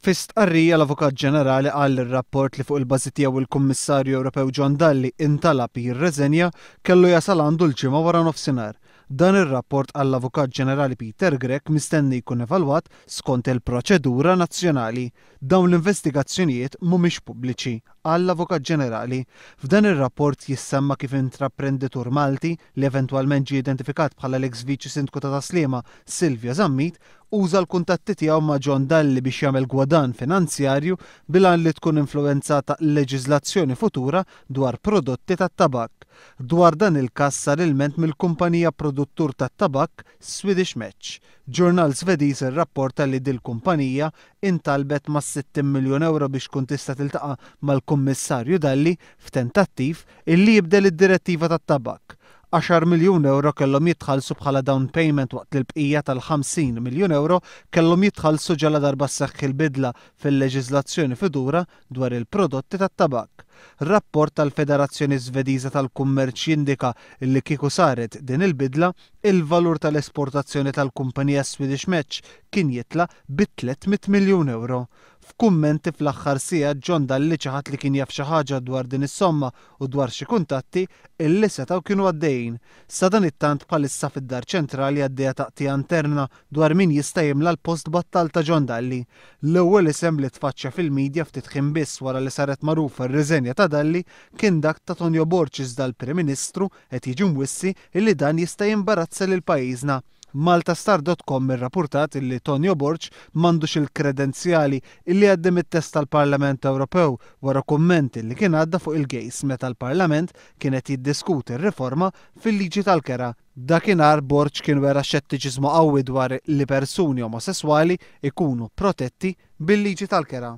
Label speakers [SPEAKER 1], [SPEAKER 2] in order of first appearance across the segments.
[SPEAKER 1] Fi stqarrija l-Avukat Ġenerali qal ir-rapport li fuq il-bażi tiegħu il-Kummissarju Ewropew John Dalli intalab jirreżenja kellu jasal għandu l-ġimgħa wara nofsinhar. Dan ir-rapport għall-Avukat Ġenerali Peter Grech mistenni jkun evalwat skont il-proċedura nazzjonali. Dawn l-investigazzjonijiet mhumiex pubbliċi għall-Avukat Ġenerali. F'dan ir-rapport jissemma kif intraprenditur Malti li eventwalment ġie identifikat bħala l-ex viċi sindku ta' Sliema Silvia Zammit uża l-kuntatti tiegħu ma' John Dalli biex jagħmel gwadan finanzjarju bilan li tkun influenzata leġiżlazzjoni futura dwar prodotti tat-tabak. Dwar dan il-każ sar ilment mill-kumpanija produttur tat-tabak Swedish Match. Ġurnal Svediż irrapporta li dil-kumpanija intalbet ma' 60 miljun euro biex tkun tista' tiltaqa' mal-Kummissarju Dalli f'tentattiv illi jibdel id-direttiva tat-tabak. 10 miljun euro kellhom jitħallsu bħala down payment waqt il-bqija tal-50 miljun euro kellhom jitħallsu ġala darba sseħħ il-bidla fil-leġiżlazzjoni futura dwar il-prodotti tat-tabak. Rapport tal-Federazzjoni Svediża tal-Kummerċ jindika li kieku saret din il-bidla, il-valur tal-esportazzjoni tal-kumpanija Swedish Match kien jitla bi 300 miljun euro. F'kummenti fl-aħħar sigħat John Dalli ċaħat li kien jaf xi ħaġa dwar din is-somma u dwar xi kuntatti illi setgħu kienu għaddejjin. Sa dan it-tant bħalissa fid-Dar Ċentrali għaddejja taqtija interna dwar min jista' jimla l-post battal ta' John Dalli. L-ewwel isem li tfaċċa fil-midja ftit ħin biss wara li saret magħrufa r-riżenja ta' Dalli kien dak ta' Tonio Borg iżda l-Prim Ministru qed jiġi mwissi illi dan jista' jimbarazza lil pajjiżna. Maltastar.com irrapurtat illi Tonio Borg m'għandux il-kredenzjali illi għaddim it-test tal-Parlament Ewropew wara kummenti li kien għadda fuq il-gejs meta l-Parlament kienet jiddiskuti r-riforma fil-liġi tal-kera. Dakinhar Borg kien wera xettiċiżmu qawwi dwar li persuni omosessuali ikunu protetti bil-liġi tal-kera.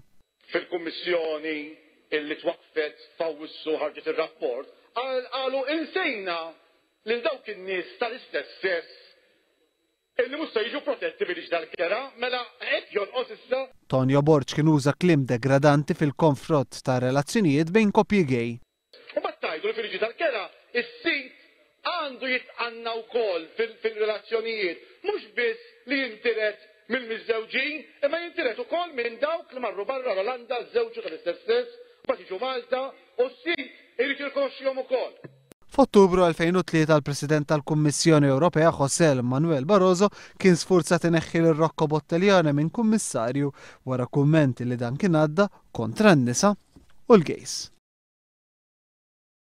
[SPEAKER 2] Fil-Kummissjoni illi twaqfet fawissu ħarġet ir-rapport qalu insejna lil dawk in-nies tal-istess sess illi musta jiġu protetti bil-liġi tal-kera, mela qed jonqos issa.
[SPEAKER 1] Tonio Borg kien uża kliem degradanti fil-konfrott ta' relazzjonijiet bejn koppji gej.
[SPEAKER 2] U battajdu li fil-liġi tal-kera is-sit għandu jitqanna wkoll fil-relazzjonijiet, mhux biss li jintiret mill-miżżewġin, imma jintiret ukoll minn dawk li marru barra l-Olanda żewġu tal-istess sess, bad jiġu Malta u s-sit irid jirkonoxxihom ukoll.
[SPEAKER 1] F'Ottubru 2003 l-President tal-Kummissjoni Ewropea José Manuel Barroso kien sfurzat ineħħi lir-Rocco Bottiglione minn kummissarju wara kummenti li dan kien għadda kontra n-nisa u l-gejs.